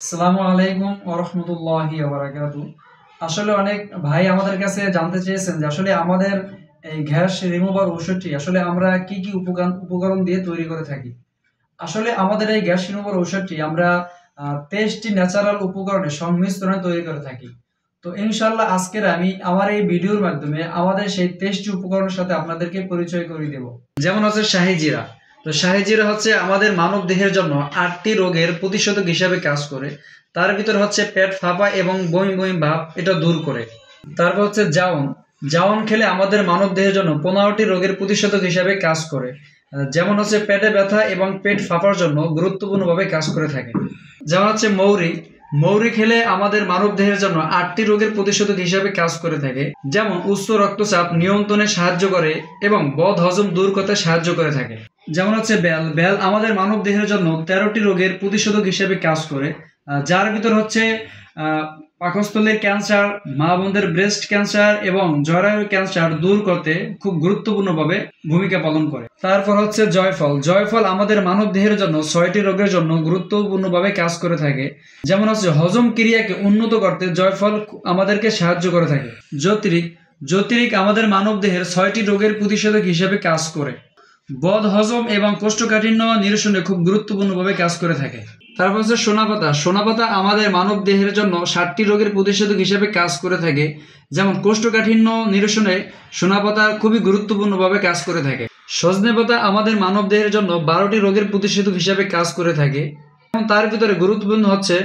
আসসালামু আলাইকুম ওয়া রাহমাতুল্লাহি ওয়া বারাকাতুহু। আসলে অনেক ভাই আমাদের কাছে জানতে চেয়েছেন যে আসলে আমাদের এই গ্যাস রিমুভার ঔষধটি আসলে আমরা কি কি উপকরণ দিয়ে তৈরি করে থাকি। আসলে আমাদের এই গ্যাস রিমুভার ঔষধটি আমরা 23টি ন্যাচারাল উপকরণের সংমিশ্রণে তৈরি করে থাকি। তো ইনশাআল্লাহ আজকের আমি আমার এই ভিডিওর মাধ্যমে আমাদের সেই 23টি উপকরণের সাথে আপনাদেরকে পরিচয় করিয়ে দেব। যেমন হচ্ছে শাহী জিরা। তো শাহী জিরা হচ্ছে আমাদের মানব দেহের জন্য 8টি রোগের প্রতিষেধক হিসাবে কাজ করে। তার ভিতর হচ্ছে পেট ফাঁপা এবং বমি বমি ভাব এটা দূর করে। তারপর হচ্ছে জাউন। জাউন খেলে আমাদের মানব দেহের জন্য 15টি রোগের প্রতিষেধক হিসাবে কাজ করে। যেমন হচ্ছে পেটে ব্যথা এবং পেট ফাঁপার জন্য গুরুত্বপূর্ণভাবে কাজ করে থাকে। যেমন হচ্ছে মৌরি। মৌরি খেলে আমাদের মানব দেহের জন্য 8টি রোগের প্রতিষেধক হিসাবে কাজ করে থাকে। যেমন উচ্চ রক্তচাপ নিয়ন্ত্রণে সাহায্য করে এবং বদ হজম দূর করতে সাহায্য করে থাকে। যেমন হচ্ছে বেল। বেল আমাদের মানব দেহের জন্য 13টি রোগের প্রতিষেধক হিসেবে কাজ করে, যার ভিতর হচ্ছে পাকস্থলীর ক্যান্সার, মা বোনদের ব্রেস্ট ক্যান্সার এবং জরায়ু ক্যান্সার দূর করতে খুব গুরুত্বপূর্ণভাবে ভূমিকা পালন করে। তারপর হচ্ছে জয়ফল। জয়ফল আমাদের মানব দেহের জন্য 6টি রোগের জন্য গুরুত্বপূর্ণভাবে কাজ করে থাকে। যেমন হচ্ছে হজম ক্রিয়াকে উন্নত করতে জয়ফল আমাদেরকে সাহায্য করে থাকে। জ্যোতিরিক। জ্যোতিরিক আমাদের মানব দেহের 6টি রোগের প্রতিষেধক হিসেবে কাজ করে। বদ হজম এবং কোষ্ঠকাঠিন্য নিরসনে খুব গুরুত্বপূর্ণভাবে কাজ করে থাকে। তারপর হচ্ছে সোনাপাতা। সোনাপাতা আমাদের মানব দেহের জন্য 60টি রোগের প্রতিষেধক হিসেবে কাজ করে থাকে। যেমন কোষ্ঠকাঠিন্য নিরসনে সোনাপাতা খুবই গুরুত্বপূর্ণভাবে কাজ করে থাকে। সজনে পাতা আমাদের মানব দেহের জন্য 12টি রোগের প্রতিষেধক হিসেবে কাজ করে থাকে। এবং তার ভিতরে গুরুত্বপূর্ণ হচ্ছে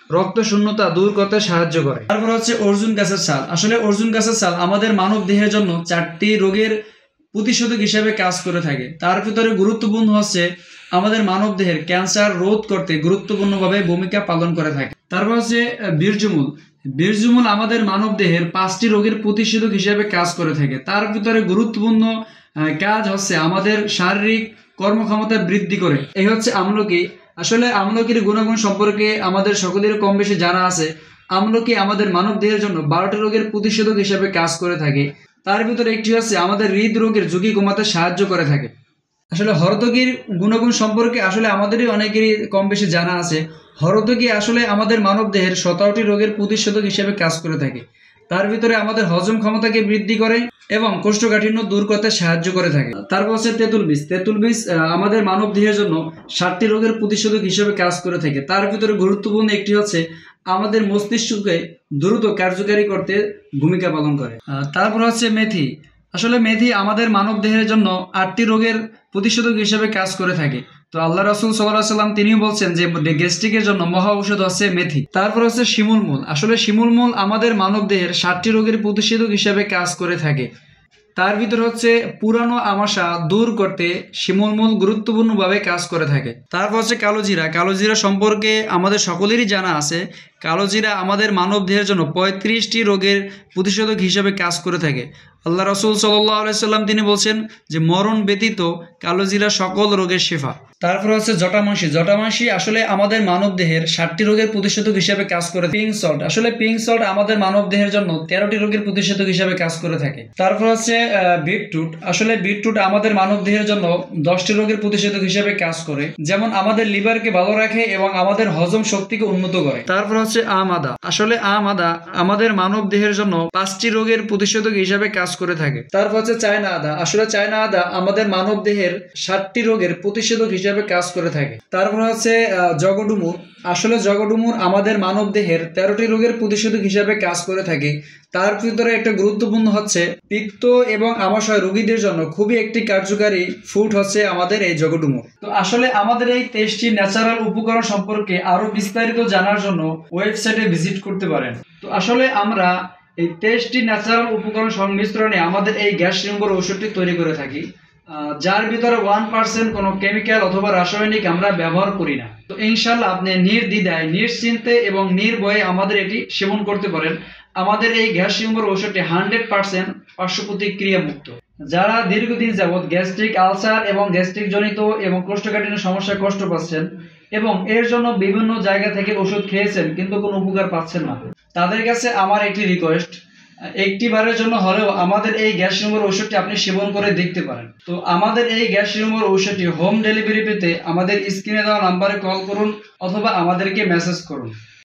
রক্ত শূন্যতা দূর করতে সাহায্য করে। তারপর হচ্ছে অর্জুন গাছের ছাল। আসলে অর্জুন গাছের ছাল আমাদের মানব দেহের জন্য 4টি রোগের প্রতিষেধক হিসেবে কাজ করে থাকে। তার ভিতরে গুরুত্বপূর্ণ হচ্ছে আমাদের মানব দেহের ক্যান্সার রোধ করতে গুরুত্বপূর্ণভাবে ভূমিকা পালন করে থাকে। তারপর হচ্ছে বীর্যমূল। বীর্যমূল আমাদের মানব দেহের 5টি রোগের প্রতিষেধক হিসেবে কাজ করে থাকে। তার ভিতরে গুরুত্বপূর্ণ কাজ হচ্ছে আমাদের শারীরিক কর্মক্ষমতা বৃদ্ধি করে। এই হচ্ছে আমলকি। আসলে আমলকির গুণাগুণ সম্পর্কে আমাদের সকলের কম বেশি জানা আছে। আমলকি আমাদের মানব দেহের জন্য 12টি রোগের প্রতিষেধক হিসেবে কাজ করে থাকে। তার ভিতরে একটি হচ্ছে আমাদের হৃদরোগের ঝুঁকি কমাতে সাহায্য করে থাকে। আসলে হরতকির গুণাগুণ সম্পর্কে আসলে আমাদেরই অনেকেরই কম বেশি জানা আছে। হরতকি আসলে আমাদের মানব দেহের 17টি রোগের প্রতিষেধক হিসেবে কাজ করে থাকে। তার ভিতরে আমাদের হজম ক্ষমতাকে বৃদ্ধি করে এবং কোষ্ঠকাঠিন্য দূর করতে সাহায্য করে থাকে। তারপর হচ্ছে তেঁতুল বীজ। তেঁতুল বীজ আমাদের মানব দেহের জন্য 60টি রোগের প্রতিষেধক হিসেবে কাজ করে থাকে। তার ভিতরে গুরুত্বপূর্ণ একটি হচ্ছে আমাদের মস্তিষ্ককে দ্রুত কার্যকারী করতে ভূমিকা পালন করে। তারপর হচ্ছে মেথি। আসলে মেথি আমাদের মানব দেহের জন্য 8টি রোগের প্রতিষেধক হিসেবে কাজ করে থাকে। তো আল্লাহ রাসূল সাল্লাল্লাহু আলাইহি সাল্লাম তিনিও বলছেন যে গ্যাস্ট্রিকের জন্য মহা ঔষধ হচ্ছে মেথি। তারপর হচ্ছে শিমুল মূল। আসলে শিমুল মূল আমাদের মানব দেহের 60টি রোগের প্রতিষেধক হিসেবে কাজ করে থাকে। তার ভিতর হচ্ছে পুরানো আমাশা দূর করতে শিমুল মূল গুরুত্বপূর্ণভাবে কাজ করে থাকে। তারপর হচ্ছে কালো জিরা। কালো জিরা সম্পর্কে আমাদের সকলেরই জানা আছে। কালো জিরা আমাদের মানব দেহের জন্য 35টি রোগের প্রতিষেধক হিসেবে কাজ করে থাকে। আল্লাহ রাসূল সাল্লাল্লাহু আলাইহি সাল্লাম তিনি বলছেন যে মরণ ব্যতীত কালো জিরা সকল রোগের শিফা। তারপর হচ্ছে জটামাংসি। জটামাংসি আসলে আমাদের মানব দেহের 60টি রোগের প্রতিষেধক হিসেবে কাজ করে। Pink salt. আসলে পিঙ্ক সল্ট আমাদের মানব দেহের জন্য 13টি রোগের প্রতিষেধক হিসেবে কাজ করে থাকে। তারপর হচ্ছে বিটরুট। আসলে বিটরুট আমাদের মানব দেহের জন্য 10টি রোগের প্রতিষেধক হিসেবে কাজ করে। যেমন আমাদের লিভারকে ভালো রাখে এবং আমাদের হজম শক্তিকে উন্নত করে। তারপর হচ্ছে আম আদা। আসলে আম আদা আমাদের মানব দেহের জন্য 5টি রোগের প্রতিষেধক হিসেবে কাজ করে থাকে। তারপর হচ্ছে চায়না আদা। আসলে চায়না আদা আমাদের মানব দেহের 60টি রোগের প্রতিষেধক হিসেবে কাজ করে থাকে। তারপর হচ্ছে জগডুমুর। আসলে জগডুমুর আমাদের মানব দেহের 13টি রোগের প্রতিষেধক হিসেবে কাজ করে থাকে। তার ভিতরে একটা গুরুত্বপূর্ণ হচ্ছে পিত্ত এবং আমাশয় রোগীদের জন্য খুবই একটি কার্যকারী ফুড হচ্ছে আমাদের এই জগডুমুর। তো আসলে আমাদের এই 23টি ন্যাচারাল উপকরণ সম্পর্কে আরো বিস্তারিত জানার জন্য ওয়েবসাইটে ভিজিট করতে পারেন। তো আসলে আমরা এই 23টি ন্যাচারাল উপকরণ সংমিশ্রণে আমাদের এই গ্যাস রিমুভার ঔষধটি তৈরি করে থাকি, যার ভিতরে 1% কোনো কেমিক্যাল অথবা রাসায়নিক আমরা ব্যবহার করি না। তো ইনশাআল্লাহ আপনি নির্দ্বিধায় নিশ্চিন্তে এবং নির্ভয়ে আমাদের এটি সেবন করতে পারেন। আমাদের এই গ্যাস রিমুভার ঔষধটি 100% পার্শ্ব প্রতিক্রিয়া মুক্ত। যারা দীর্ঘদিন যাবৎ গ্যাস্ট্রিক আলসার এবং গ্যাস্ট্রিক জনিত এবং কোষ্ঠকাঠিন্য সমস্যায় কষ্ট পাচ্ছেন এবং এর জন্য বিভিন্ন জায়গা থেকে ওষুধ খেয়েছেন কিন্তু কোনো উপকার পাচ্ছেন না, তাদের কাছে আমার একটি রিকোয়েস্ট, একটি বারের জন্য হলেও আমাদের এই গ্যাস রিমুভার ঔষধটি আপনি সেবন করে দেখতে পারেন। তো আমাদের এই গ্যাস রিমুভার ঔষধটি হোম ডেলিভারি পেতে আমাদের স্ক্রিনে দেওয়া নাম্বারে কল করুন অথবা আমাদেরকে মেসেজ করুন।